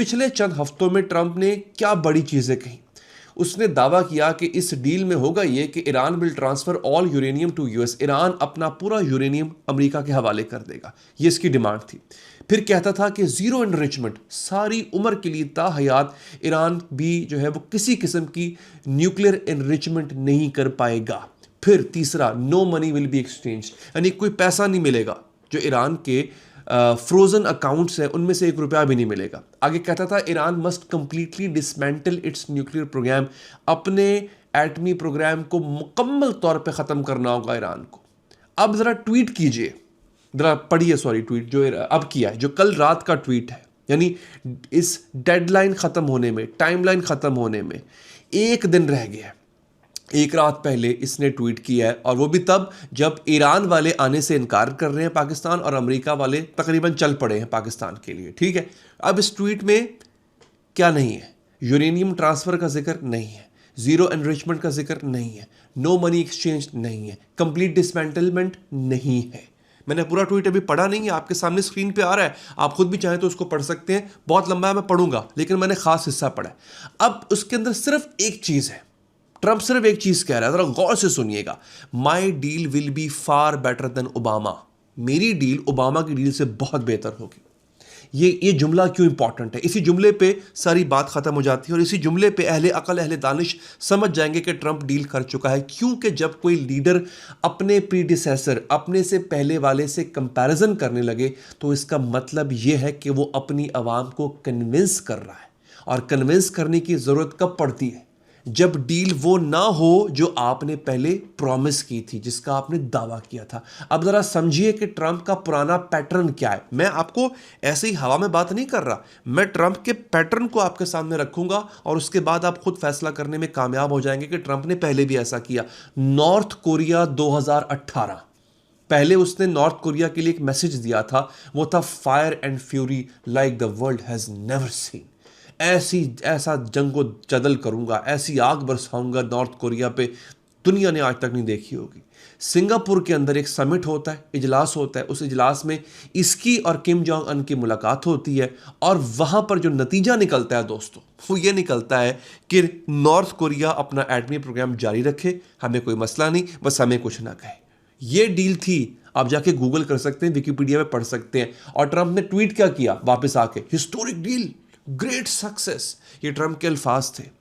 पिछले चंद हफ्तों में ट्रंप ने क्या बड़ी चीजें कही। उसने दावा किया कि इस डील में होगा यह कि Iran will transfer all uranium two US. Iran अपना पूरा यूरेनियम अमेरिका के हवाले कर देगा, ये इसकी डिमांड थी। फिर कहता था कि जीरो एनरिचमेंट, सारी उम्र के लिए ताहयात ईरान भी जो है वो किसी किस्म की न्यूक्लियर एनरिचमेंट नहीं कर पाएगा। फिर तीसरा, no money will be exchange, यानी कोई पैसा नहीं मिलेगा। जो ईरान के फ्रोजन अकाउंट्स हैं उनमें से 1 रुपया भी नहीं मिलेगा। आगे कहता था Iran must completely dismantle its nuclear programme, अपने एटमी प्रोग्राम को मुकम्मल तौर पे ख़त्म करना होगा ईरान को। अब ज़रा ट्वीट कीजिए, ज़रा पढ़िए, सॉरी ट्वीट जो अब किया है, जो कल रात का ट्वीट है, यानी इस डेडलाइन ख़त्म होने में, टाइमलाइन ख़त्म होने में 1 दिन रह गया है। 1 रात पहले इसने ट्वीट किया है, और वो भी तब जब ईरान वाले आने से इनकार कर रहे हैं पाकिस्तान, और अमेरिका वाले तकरीबन चल पड़े हैं पाकिस्तान के लिए। ठीक है, अब इस ट्वीट में क्या नहीं है? यूरेनियम ट्रांसफर का जिक्र नहीं है, जीरो एनरिचमेंट का जिक्र नहीं है, नो मनी एक्सचेंज नहीं है, कंप्लीट डिसमेंटलमेंट नहीं है। मैंने पूरा ट्वीट अभी पढ़ा नहीं है, आपके सामने स्क्रीन पे आ रहा है, आप खुद भी चाहें तो उसको पढ़ सकते हैं। बहुत लंबा है, मैं पढ़ूंगा, लेकिन मैंने खास हिस्सा पढ़ा है। अब उसके अंदर सिर्फ एक चीज है, ट्रंप सिर्फ एक चीज कह रहा है, जरा गौर से सुनिएगा। My deal will be far better than Obama, मेरी डील ओबामा की डील से बहुत बेहतर होगी। ये जुमला क्यों इंपॉर्टेंट है? इसी जुमले पे सारी बात खत्म हो जाती है, और इसी जुमले पे अहले अकल अहले दानिश समझ जाएंगे कि ट्रंप डील कर चुका है। क्योंकि जब कोई लीडर अपने प्रीडिसेसर, अपने से पहले वाले से कंपैरिजन करने लगे, तो इसका मतलब यह है कि वो अपनी आवाम को कन्विंस कर रहा है। और कन्विंस करने की जरूरत कब पड़ती है? जब डील वो ना हो जो आपने पहले प्रॉमिस की थी, जिसका आपने दावा किया था। अब जरा समझिए कि ट्रंप का पुराना पैटर्न क्या है। मैं आपको ऐसे ही हवा में बात नहीं कर रहा, मैं ट्रंप के पैटर्न को आपके सामने रखूंगा, और उसके बाद आप खुद फैसला करने में कामयाब हो जाएंगे कि ट्रंप ने पहले भी ऐसा किया। नॉर्थ कोरिया 2018, पहले उसने नॉर्थ कोरिया के लिए एक मैसेज दिया था, वो था fire and fury like the world has never seen. ऐसा जंग को जदल करूंगा, ऐसी आग बरसाऊंगा नॉर्थ कोरिया पे, दुनिया ने आज तक नहीं देखी होगी। सिंगापुर के अंदर एक समिट होता है, इजलास होता है, उस इजलास में इसकी और किम जोंग उन की मुलाकात होती है, और वहां पर जो नतीजा निकलता है दोस्तों, वो ये निकलता है कि नॉर्थ कोरिया अपना एटमी प्रोग्राम जारी रखे, हमें कोई मसला नहीं, बस हमें कुछ ना कहे। ये डील थी। आप जाके गूगल कर सकते हैं, विकिपीडिया में पढ़ सकते हैं। और ट्रंप ने ट्वीट क्या किया वापस आके? हिस्टोरिक डील, ग्रेट सक्सेस, ये ट्रंप के अल्फाज थे।